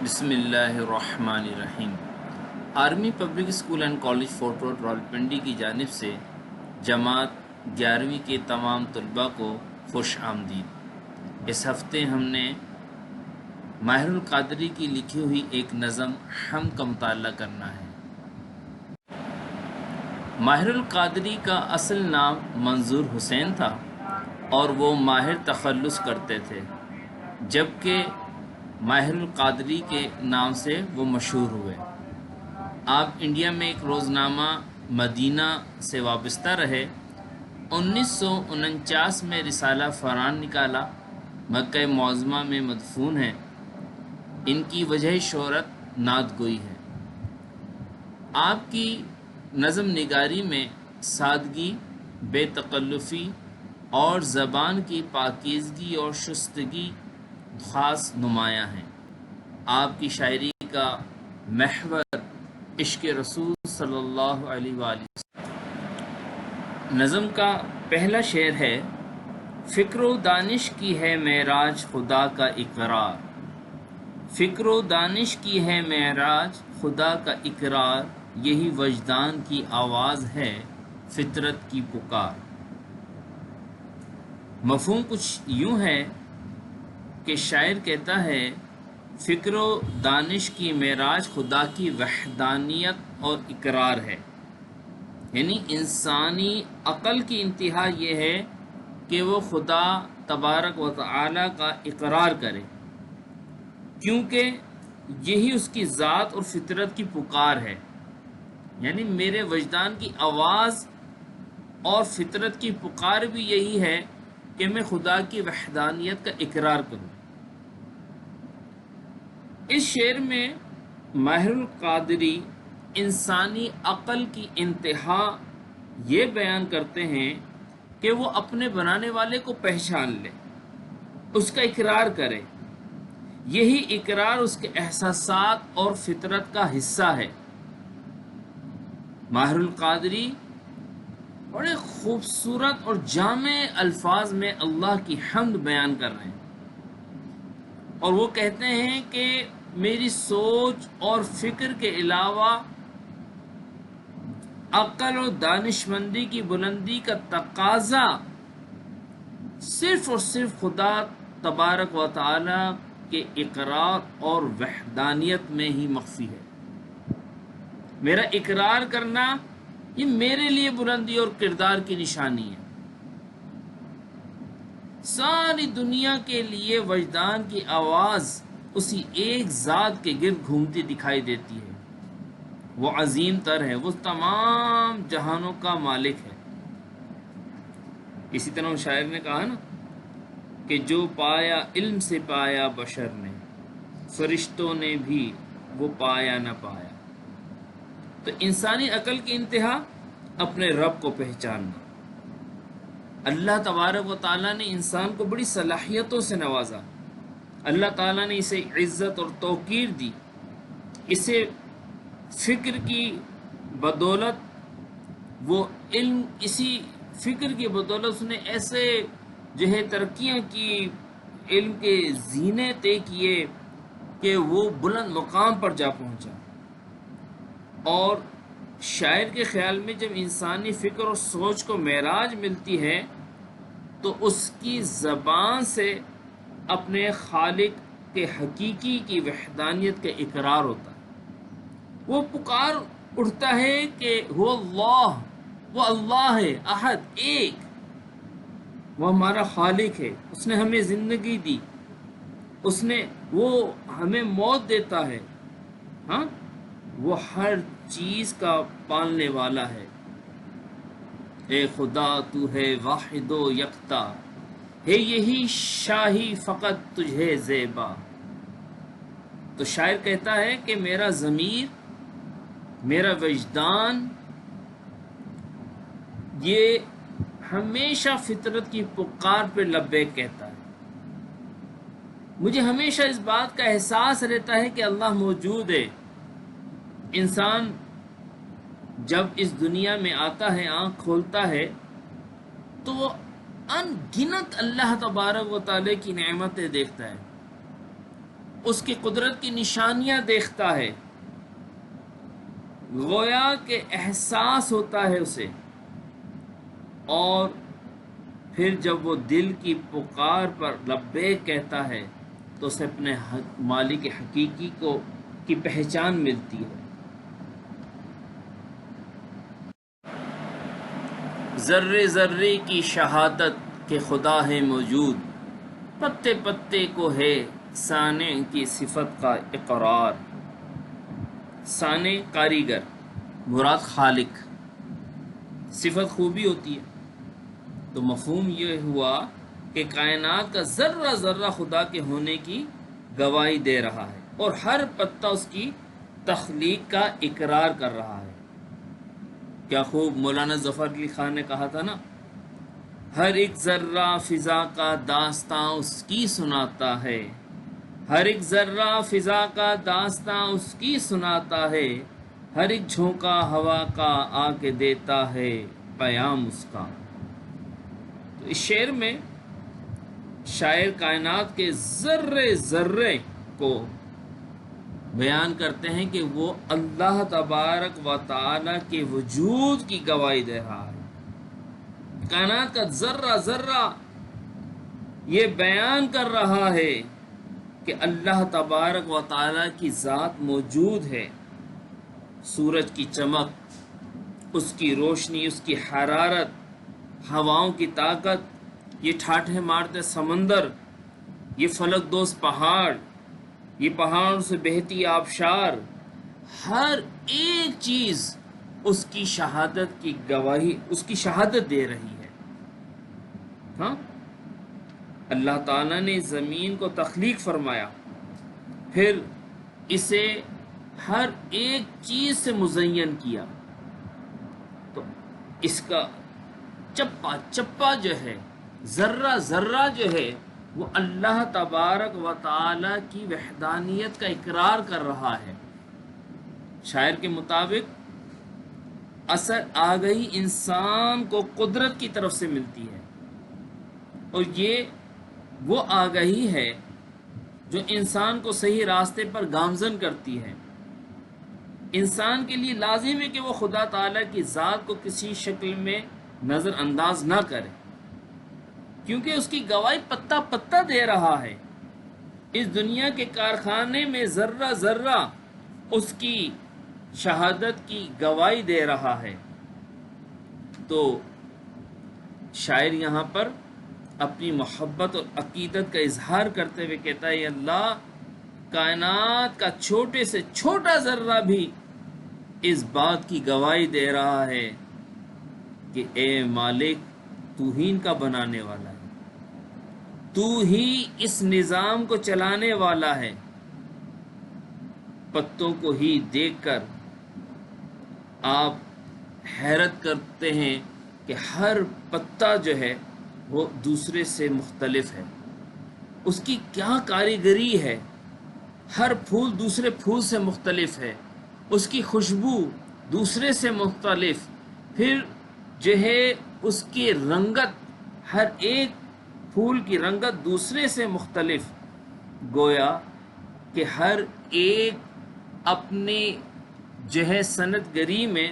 بسم اللہ الرحمن الرحیم۔ Army Public School and College Fort Road Rawalpindi کی جانب سے جماعت 11ویں کے تمام طلباء کو خوش آمدید۔ اس ہفتے ہم نے ماہر القادری کی لکھی ہوئی ایک نظم حمد کا مطالعہ کرنا ہے۔ ماہر القادری کا اصل نام منظور حسین تھا اور وہ ماہر تخلص کرتے تھے، جبکہ ماہر القادری کے نام سے وہ مشہور ہوئے۔ آپ انڈیا میں ایک روزنامہ مدینہ سے وابستہ رہے۔ 1949 میں رسالہ فران نکالا، مکہ معظمہ میں مدفون ہے۔ ان کی وجہ شہرت نعت گوئی ہے۔ آپ کی نظم نگاری میں سادگی، بے تکلفی اور زبان کی پاکیزگی اور شستگی خاص نمایاں ہیں۔ آپ کی شاعری کا محور عشق رسول صلی اللہ علیہ وآلہ وسلم۔ نظم کا پہلا شعر ہے: فکر و دانش کی ہے معراج خدا کا اقرار، فکر و دانش کی ہے معراج خدا کا اقرار، یہی وجدان کی آواز ہے فطرت کی پکار۔ مفہوم کچھ یوں ہے کہ شاعر کہتا ہے فکر و دانش کی معراج خدا کی وحدانیت اور اقرار ہے، یعنی انسانی عقل کی انتہا یہ ہے کہ وہ خدا تبارک و تعالی کا اقرار کرے، کیونکہ یہی اس کی ذات اور فطرت کی پکار ہے۔ یعنی میرے وجدان کی آواز اور فطرت کی پکار بھی یہی ہے کہ میں خدا کی وحدانیت کا اقرار کروں۔ اس شعر میں ماہر القادری انسانی عقل کی انتہا یہ بیان کرتے ہیں کہ وہ اپنے بنانے والے کو پہچان لے، اس کا اقرار کرے۔ یہی اقرار اس کے احساسات اور فطرت کا حصہ ہے۔ ماہر القادری بڑے خوبصورت اور جامع الفاظ میں اللہ کی حمد بیان کر رہے ہیں، اور وہ کہتے ہیں کہ میری سوچ اور فکر کے علاوہ عقل و دانشمندی کی بلندی کا تقاضا صرف اور صرف خدا تبارک و تعالی کے اقرار اور وحدانیت میں ہی مخفی ہے۔ میرا اقرار کرنا یہ میرے لیے بلندی اور کردار کی نشانی ہے۔ ساری دنیا کے لیے وجدان کی آواز اسی ایک ذات کے گرد گھومتی دکھائی دیتی ہے۔ وہ عظیم تر ہے، وہ تمام جہانوں کا مالک ہے۔ اسی طرح شاعر نے کہا نا کہ جو پایا علم سے پایا بشر نے، فرشتوں نے بھی وہ پایا نہ پایا۔ تو انسانی عقل کی انتہا اپنے رب کو پہچاننا۔ اللہ تبارک و تعالیٰ نے انسان کو بڑی صلاحیتوں سے نوازا۔ اللہ تعالیٰ نے اسے عزت اور توقیر دی، اسے فکر کی بدولت، وہ علم، اسی فکر کی بدولت اس نے ایسے جو ہے ترقیاں کی، علم کے زینے طے کیے کہ وہ بلند مقام پر جا پہنچا۔ اور شاعر کے خیال میں جب انسانی فکر اور سوچ کو معراج ملتی ہے تو اس کی زبان سے اپنے خالق کے حقیقی کی وحدانیت کا اقرار ہوتا ہے۔ وہ پکار اٹھتا ہے کہ وہ اللہ ہے، احد، ایک، وہ ہمارا خالق ہے، اس نے ہمیں زندگی دی، وہ ہمیں موت دیتا ہے، ہاں، وہ ہر چیز کا پالنے والا ہے۔ اے خدا تو ہے واحد و یکتا، ہے یہی شاہی فقط تجھے زیبا۔ تو شاعر کہتا ہے کہ میرا ضمیر، میرا وجدان یہ ہمیشہ فطرت کی پکار پہ لبیک کہتا ہے۔ مجھے ہمیشہ اس بات کا احساس رہتا ہے کہ اللہ موجود ہے۔ انسان جب اس دنیا میں آتا ہے، آنکھ کھولتا ہے، تو وہ ان گنت اللہ تبارک و تعالی کی نعمتیں دیکھتا ہے۔ اس کی قدرت کی نشانیاں دیکھتا ہے، گویا کہ احساس ہوتا ہے اسے، اور پھر جب وہ دل کی پکار پر لبیک کہتا ہے تو اسے اپنے مالک حقیقی کی پہچان ملتی ہے۔ ذرے ذرے کی شہادت کہ خدا ہے موجود، پتے پتے کو ہے صانع کی صفت کا اقرار۔ صانع کاریگر، مراد خالق، صفت خوبی ہوتی ہے، تو مفہوم یہ ہوا کہ کائنات کا ذرہ ذرہ خدا کے ہونے کی گواہی دے رہا ہے، اور ہر پتا اس کی تخلیق کا اقرار کر رہا ہے۔ کیا خوب مولانا ظفر علی خان نے کہا تھا نا، ہر ایک ذرہ فضا کا داستاں اس کی سناتا ہے، ہر ایک ذرہ فضا کا داستاں اس کی سناتا ہے، ہر ایک جھونکا ہوا کا آ کے دیتا ہے پیام اس کا۔ تو اس شعر میں شاعر کائنات کے ذرے ذرے کو بیان کرتے ہیں کہ وہ اللہ تبارک و تعالی کے وجود کی گواہی دے رہا ہے۔ کائنات کا ذرہ ذرہ یہ بیان کر رہا ہے کہ اللہ تبارک و تعالی کی ذات موجود ہے۔ سورج کی چمک، اس کی روشنی، اس کی حرارت، ہواؤں کی طاقت، یہ ٹھاٹھے مارتے سمندر، یہ فلک دوز پہاڑ، یہ پہاڑوں سے بہتی آبشار، ہر ایک چیز اس کی شہادت کی گواہی، اس کی شہادت دے رہی ہے۔ ہاں، اللہ تعالیٰ نے زمین کو تخلیق فرمایا، پھر اسے ہر ایک چیز سے مزین کیا، تو اس کا چپا چپا جو ہے، ذرہ ذرہ جو ہے، وہ اللہ تبارک و تعالی کی وحدانیت کا اقرار کر رہا ہے۔ شاعر کے مطابق اثر آگہی انسان کو قدرت کی طرف سے ملتی ہے، اور یہ وہ آگہی ہے جو انسان کو صحیح راستے پر گامزن کرتی ہے۔ انسان کے لیے لازم ہے کہ وہ خدا تعالیٰ کی ذات کو کسی شکل میں نظر انداز نہ کرے، کیونکہ اس کی گواہی پتا پتا دے رہا ہے۔ اس دنیا کے کارخانے میں ذرہ ذرہ اس کی شہادت کی گواہی دے رہا ہے۔ تو شاعر یہاں پر اپنی محبت اور عقیدت کا اظہار کرتے ہوئے کہتا ہے، اللہ، کائنات کا چھوٹے سے چھوٹا ذرہ بھی اس بات کی گواہی دے رہا ہے کہ اے مالک، تو ہی ان کا بنانے والا ہے، تو ہی اس نظام کو چلانے والا ہے۔ پتوں کو ہی دیکھ کر آپ حیرت کرتے ہیں کہ ہر پتا جو ہے وہ دوسرے سے مختلف ہے، اس کی کیا کاریگری ہے، ہر پھول دوسرے پھول سے مختلف ہے، اس کی خوشبو دوسرے سے مختلف، پھر جو ہے اس کی رنگت، ہر ایک پھول کی رنگت دوسرے سے مختلف، گویا کہ ہر ایک اپنی جو ہے صنعت گری میں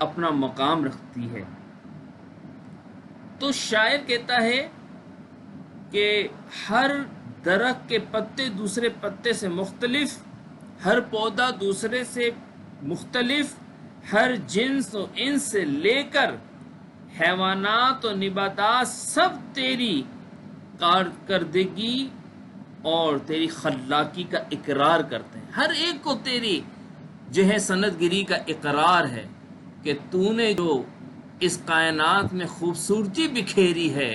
اپنا مقام رکھتی ہے۔ تو شاعر کہتا ہے کہ ہر درخت کے پتے دوسرے پتے سے مختلف، ہر پودا دوسرے سے مختلف، ہر جنس و انس سے لے کر حیوانات و نباتات سب تیری کارکردگی اور تیری خلاقی کا اقرار کرتے ہیں۔ ہر ایک کو تیری جو ہے صنعت گری کا اقرار ہے کہ تو نے جو اس کائنات میں خوبصورتی بکھیری ہے،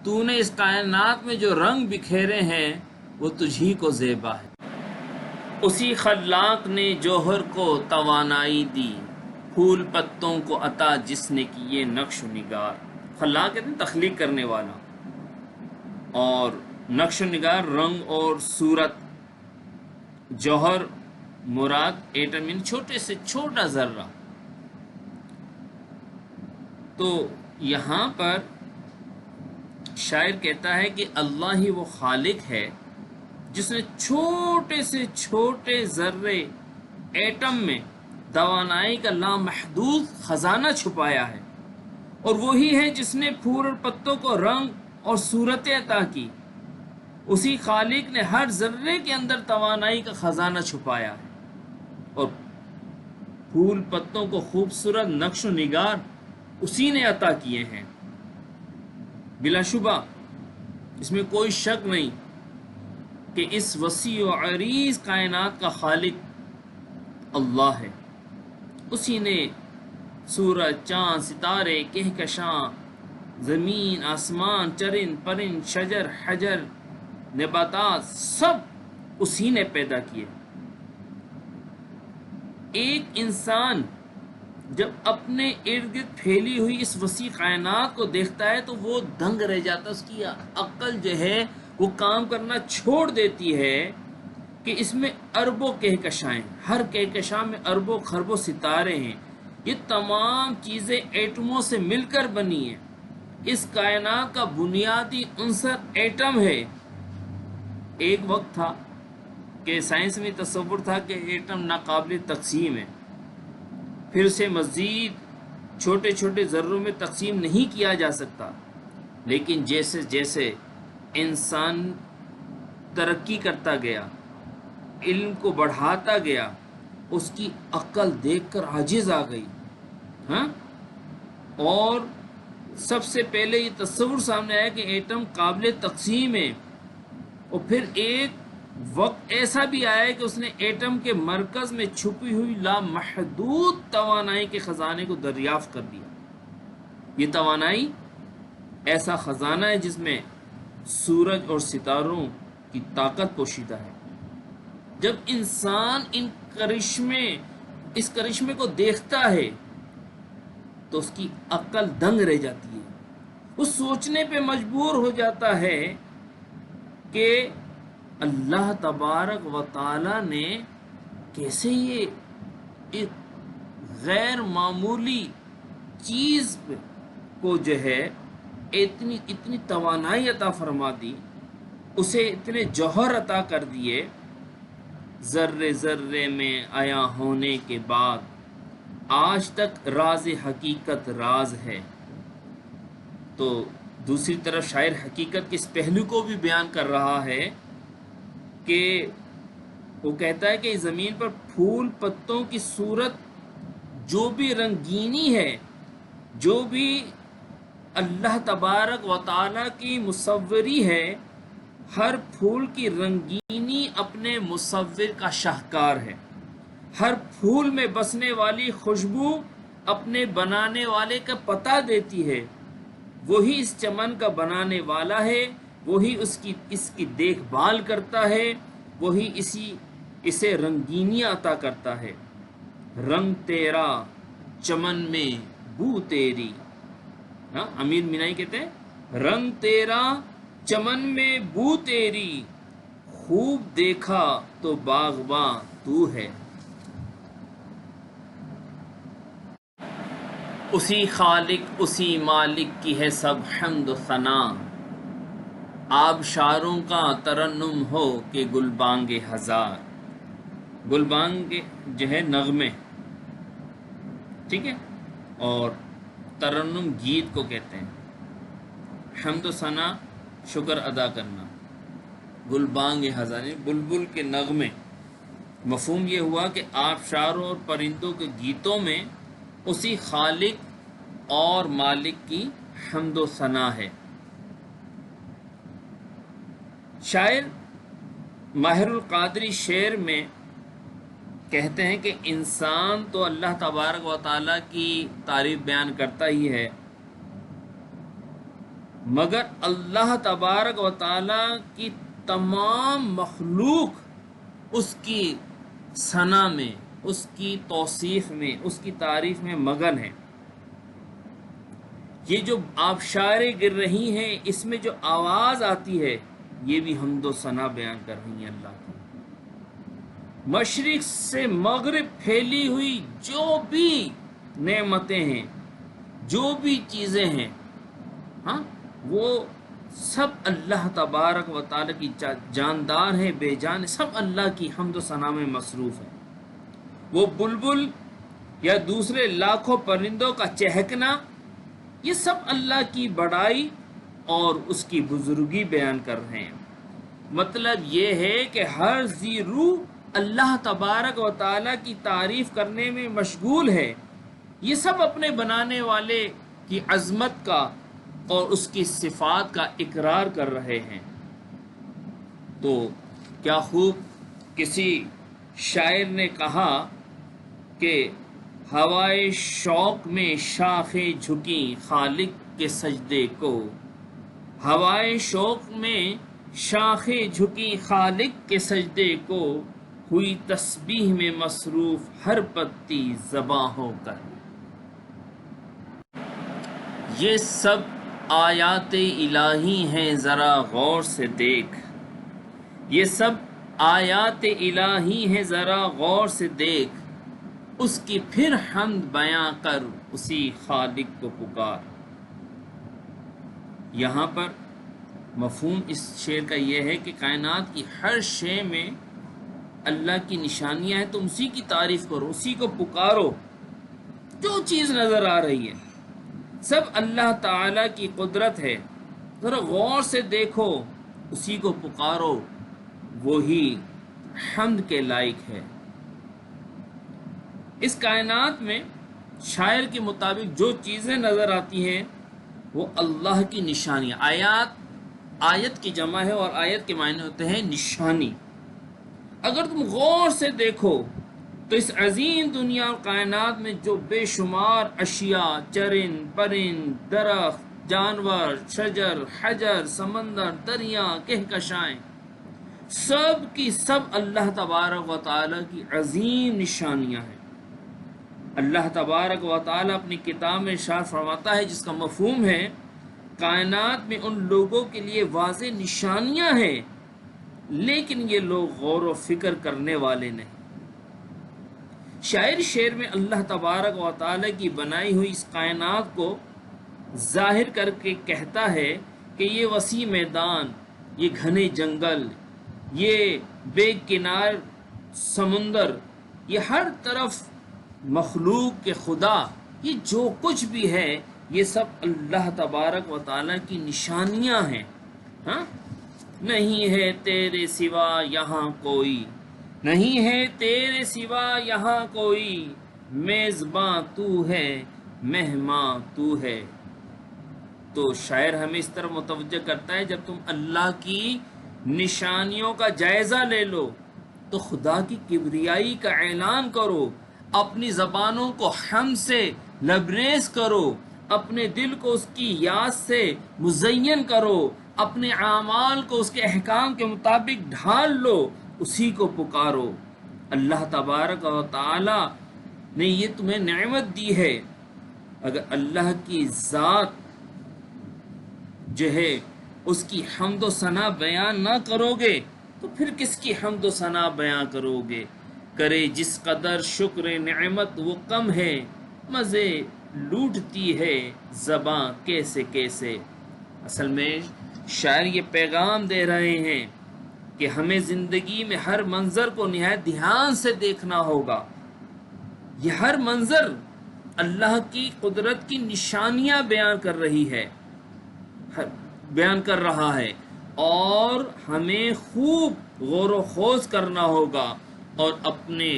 تو نے اس کائنات میں جو رنگ بکھیرے ہیں، وہ تجھی کو زیبا ہے۔ اسی خلاق نے جوہر کو توانائی دی، پھول پتوں کو عطا جس نے کیے نقش و نگار۔ خلاق کہتے ہیں تخلیق کرنے والا، اور نقش و نگار رنگ اور صورت۔ جوہر مراد ایٹم، یعنی چھوٹے سے چھوٹا ذرہ۔ تو یہاں پر شاعر کہتا ہے کہ اللہ ہی وہ خالق ہے جس نے چھوٹے سے چھوٹے ذرے ایٹم میں توانائی کا لامحدود خزانہ چھپایا ہے، اور وہی ہے جس نے پھول اور پتوں کو رنگ اور صورتیں عطا کی۔ اسی خالق نے ہر ذرے کے اندر توانائی کا خزانہ چھپایا ہے، اور پھول پتوں کو خوبصورت نقش و نگار اسی نے عطا کیے ہیں۔ بلا شبہ اس میں کوئی شک نہیں کہ اس وسیع و عریض کائنات کا خالق اللہ ہے۔ اسی نے سورج، چاند، ستارے، کہکشاں، زمین، آسمان، چرند پرند، شجر حجر، نباتات، سب اسی نے پیدا کیے۔ ایک انسان جب اپنے ارد گرد پھیلی ہوئی اس وسیع کائنات کو دیکھتا ہے تو وہ دنگ رہ جاتا ہے، اس کی عقل جو ہے وہ کام کرنا چھوڑ دیتی ہے کہ اس میں اربوں کہکشائیں، ہر کہکشاں میں اربوں خربوں ستارے ہیں، یہ تمام چیزیں ایٹموں سے مل کر بنی ہیں۔ اس کائنات کا بنیادی عنصر ایٹم ہے۔ ایک وقت تھا کہ سائنس میں تصور تھا کہ ایٹم ناقابل تقسیم ہے، پھر اسے مزید چھوٹے چھوٹے ذروں میں تقسیم نہیں کیا جا سکتا، لیکن جیسے جیسے انسان ترقی کرتا گیا، علم کو بڑھاتا گیا، اس کی عقل دیکھ کر عاجز آ گئی، ہاں، اور سب سے پہلے یہ تصور سامنے آیا کہ ایٹم قابل تقسیم ہے، اور پھر ایک وقت ایسا بھی آیا کہ اس نے ایٹم کے مرکز میں چھپی ہوئی لامحدود توانائی کے خزانے کو دریافت کر دیا۔ یہ توانائی ایسا خزانہ ہے جس میں سورج اور ستاروں کی طاقت پوشیدہ ہے۔ جب انسان اس کرشمے کو دیکھتا ہے تو اس کی عقل دنگ رہ جاتی ہے، وہ سوچنے پہ مجبور ہو جاتا ہے کہ اللہ تبارک و تعالی نے کیسے یہ ایک غیر معمولی چیز کو جو ہے اتنی توانائی عطا فرما دی، اسے اتنے جوہر عطا کر دیے، ذرے ذرے میں عیاں ہونے کے بعد آج تک راز حقیقت راز ہے۔ تو دوسری طرف شاعر حقیقت کے اس پہلو کو بھی بیان کر رہا ہے کہ وہ کہتا ہے کہ زمین پر پھول پتوں کی صورت جو بھی رنگینی ہے، جو بھی اللہ تبارک و تعالیٰ کی مصوری ہے، ہر پھول کی رنگینی اپنے مصور کا شاہکار ہے، ہر پھول میں بسنے والی خوشبو اپنے بنانے والے کا پتہ دیتی ہے، وہی اس چمن کا بنانے والا ہے، وہی اس کی دیکھ بھال کرتا ہے، وہی اسے رنگینیاں عطا کرتا ہے۔ رنگ تیرا چمن میں بو تیری، ہاں، امیر مینائی کہتے ہیں رنگ تیرا چمن میں بو تیری، خوب دیکھا تو باغباں تو ہے۔ اسی خالق اسی مالک کی ہے سب حمد و ثنا، آبشاروں کا ترنم ہو کہ گلبانگ ہزار۔ گلبانگ جو ہے نغمے، ٹھیک ہے، اور ترنم گیت کو کہتے ہیں، حمد و ثنا شکر ادا کرنا، گلبانگ ہزار بلبل کے نغمے۔ مفہوم یہ ہوا کہ آبشاروں اور پرندوں کے گیتوں میں اسی خالق اور مالک کی حمد و ثنا ہے۔ شاعر ماہر القادری شعر میں کہتے ہیں کہ انسان تو اللہ تبارک و تعالیٰ کی تعریف بیان کرتا ہی ہے، مگر اللہ تبارک و تعالیٰ کی تمام مخلوق اس کی ثنا میں، اس کی توصیف میں، اس کی تعریف میں مگن ہے۔ یہ جو آبشاریں گر رہی ہیں، اس میں جو آواز آتی ہے، یہ بھی حمد و ثنا بیان کر رہی ہیں اللہ کی۔ مشرق سے مغرب پھیلی ہوئی جو بھی نعمتیں ہیں، جو بھی چیزیں ہیں، ہاں، وہ سب اللہ تبارک و تعالی کی جاندار ہے، بے جان ہے، سب اللہ کی حمد و ثنا میں مصروف ہے۔ وہ بلبل یا دوسرے لاکھوں پرندوں کا چہکنا، یہ سب اللہ کی بڑائی اور اس کی بزرگی بیان کر رہے ہیں۔ مطلب یہ ہے کہ ہر ذی روح اللہ تبارک و تعالیٰ کی تعریف کرنے میں مشغول ہے۔ یہ سب اپنے بنانے والے کی عظمت کا اور اس کی صفات کا اقرار کر رہے ہیں۔ تو کیا خوب کسی شاعر نے کہا کہ ہوائے شوق میں شاخیں جھکی خالق کے سجدے کو، ہوائے شوق میں شاخیں جھکی خالق کے سجدے کو، ہوئی تسبیح میں مصروف ہر پتی زباں ہو کر۔ یہ سب آیات الہی ہیں ذرا غور سے دیکھ، یہ سب آیات الہی ہیں ذرا غور سے دیکھ، اس کی پھر حمد بیاں کر اسی خالق کو پکار۔ یہاں پر مفہوم اس شعر کا یہ ہے کہ کائنات کی ہر شے میں اللہ کی نشانیاں ہیں، تم اسی کی تعریف کرو، اسی کو پکارو۔ جو چیز نظر آ رہی ہے سب اللہ تعالیٰ کی قدرت ہے، ذرا غور سے دیکھو، اسی کو پکارو، وہی حمد کے لائق ہے۔ اس کائنات میں شاعر کے مطابق جو چیزیں نظر آتی ہیں وہ اللہ کی نشانیاں، آیت کی جمع ہے اور آیت کے معنی ہوتے ہیں نشانی۔ اگر تم غور سے دیکھو تو اس عظیم دنیا اور کائنات میں جو بے شمار اشیاء، چرند پرند، درخت، جانور، شجر، حجر، سمندر، دریا، کہکشائیں، سب کی سب اللہ تبارک و تعالیٰ کی عظیم نشانیاں ہیں۔ اللہ تبارک و تعالیٰ اپنی کتاب میں ارشاد فرماتا ہے، جس کا مفہوم ہے کائنات میں ان لوگوں کے لیے واضح نشانیاں ہیں لیکن یہ لوگ غور و فکر کرنے والے نہیں۔ شاعر شعر میں اللہ تبارک و تعالیٰ کی بنائی ہوئی اس کائنات کو ظاہر کر کے کہتا ہے کہ یہ وسیع میدان، یہ گھنے جنگل، یہ بے کنار سمندر، یہ ہر طرف مخلوق کے خدا، یہ جو کچھ بھی ہے یہ سب اللہ تبارک و تعالیٰ کی نشانیاں ہیں۔ ہاں، نہیں ہے تیرے سوا یہاں کوئی، نہیں ہے تیرے سوا یہاں کوئی، میزباں تو ہے مہماں تو ہے۔ تو شاعر ہمیں اس طرح متوجہ کرتا ہے، جب تم اللہ کی نشانیوں کا جائزہ لے لو تو خدا کی کبریائی کا اعلان کرو، اپنی زبانوں کو حمد سے لبریز کرو، اپنے دل کو اس کی یاد سے مزین کرو، اپنے اعمال کو اس کے احکام کے مطابق ڈھال لو، اسی کو پکارو۔ اللہ تبارک و تعالی نے یہ تمہیں نعمت دی ہے، اگر اللہ کی ذات جو ہے اس کی حمد و ثنا بیان نہ کرو گے تو پھر کس کی حمد و ثنا بیان کرو گے؟ کرے جس قدر شکر نعمت وہ کم ہے، مزے لوٹتی ہے زباں کیسے کیسے۔ اصل میں شاعر یہ پیغام دے رہے ہیں کہ ہمیں زندگی میں ہر منظر کو نہایت دھیان سے دیکھنا ہوگا۔ یہ ہر منظر اللہ کی قدرت کی نشانیاں بیان کر رہا ہے اور ہمیں خوب غور و خوض کرنا ہوگا اور اپنے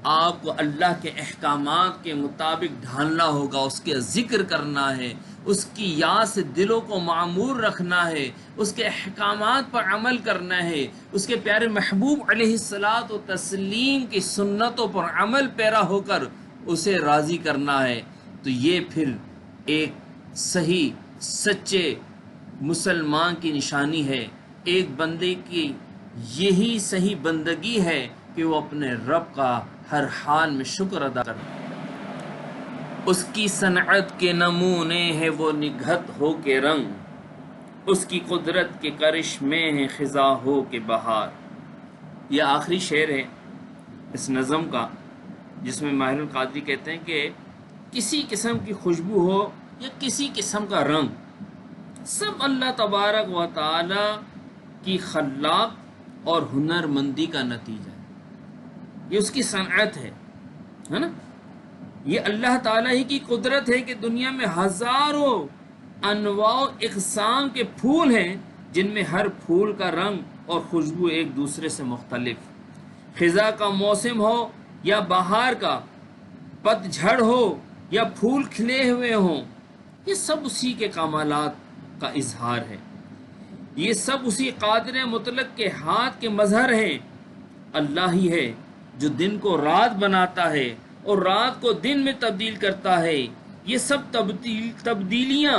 آپ کو اللہ کے احکامات کے مطابق ڈھالنا ہوگا، اس کے ذکر کرنا ہے، اس کی یاد سے دلوں کو معمور رکھنا ہے، اس کے احکامات پر عمل کرنا ہے، اس کے پیارے محبوب علیہ الصلاۃ و تسلیم کی سنتوں پر عمل پیرا ہو کر اسے راضی کرنا ہے۔ تو یہ پھر ایک صحیح سچے مسلمان کی نشانی ہے، ایک بندے کی یہی صحیح بندگی ہے کہ وہ اپنے رب کا ہر حال میں شکر ادا کرے۔ اس کی صنعت کے نمونے ہیں وہ نگہت ہو کے رنگ، اس کی قدرت کے کرشمے ہیں خزاں ہو کے بہار۔ یہ آخری شعر ہے اس نظم کا، جس میں ماہر القادری کہتے ہیں کہ کسی قسم کی خوشبو ہو یا کسی قسم کا رنگ، سب اللہ تبارک و تعالی کی خلاق اور ہنرمندی کا نتیجہ ہے، یہ اس کی صنعت ہے نا. یہ اللہ تعالیٰ ہی کی قدرت ہے کہ دنیا میں ہزاروں انواع و اقسام کے پھول ہیں، جن میں ہر پھول کا رنگ اور خوشبو ایک دوسرے سے مختلف. خزاں کا موسم ہو یا بہار کا، پت جھڑ ہو یا پھول کھلے ہوئے ہوں، یہ سب اسی کے کمالات کا اظہار ہے. یہ سب اسی قادر مطلق کے ہاتھ کے مظہر ہیں. اللہ ہی ہے جو دن کو رات بناتا ہے اور رات کو دن میں تبدیل کرتا ہے. یہ سب تبدیلیاں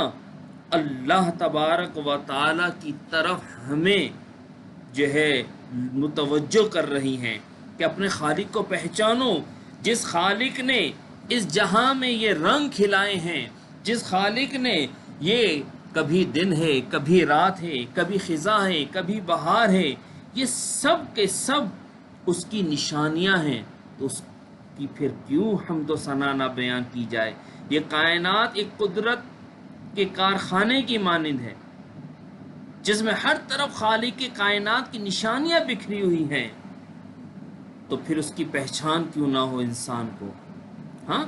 اللہ تبارک و تعالی کی طرف ہمیں جو ہے متوجہ کر رہی ہیں کہ اپنے خالق کو پہچانو، جس خالق نے اس جہاں میں یہ رنگ کھلائے ہیں، جس خالق نے یہ کبھی دن ہے، کبھی رات ہے، کبھی خزاں ہے، کبھی بہار ہے، یہ سب کے سب اس کی نشانیاں ہیں. تو اس کی پھر کیوں حمد و ثنا نہ بیان کی جائے. یہ کائنات ایک قدرت کے کارخانے کی مانند ہے، جس میں ہر طرف خالق کے کائنات کی نشانیاں بکھری ہوئی ہیں. تو پھر اس کی پہچان کیوں نہ ہو انسان کو؟ ہاں،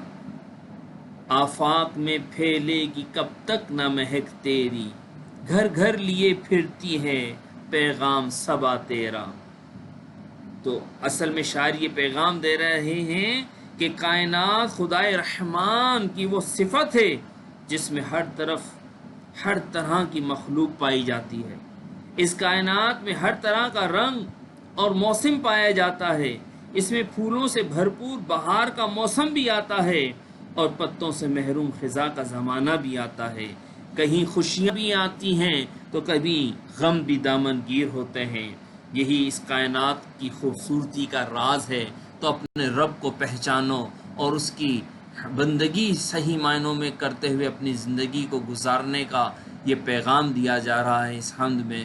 آفاق میں پھیلے گی کب تک نہ مہک تیری، گھر گھر لیے پھرتی ہے پیغام صبا تیرا. تو اصل میں شاعر یہ پیغام دے رہے ہیں کہ کائنات خدائے رحمان کی وہ صفت ہے جس میں ہر طرف ہر طرح کی مخلوق پائی جاتی ہے. اس کائنات میں ہر طرح کا رنگ اور موسم پایا جاتا ہے. اس میں پھولوں سے بھرپور بہار کا موسم بھی آتا ہے اور پتوں سے محروم خزاں کا زمانہ بھی آتا ہے. کہیں خوشیاں بھی آتی ہیں تو کبھی غم بھی دامن گیر ہوتے ہیں. یہی اس کائنات کی خوبصورتی کا راز ہے. تو اپنے رب کو پہچانو اور اس کی بندگی صحیح معنوں میں کرتے ہوئے اپنی زندگی کو گزارنے کا یہ پیغام دیا جا رہا ہے اس حمد میں.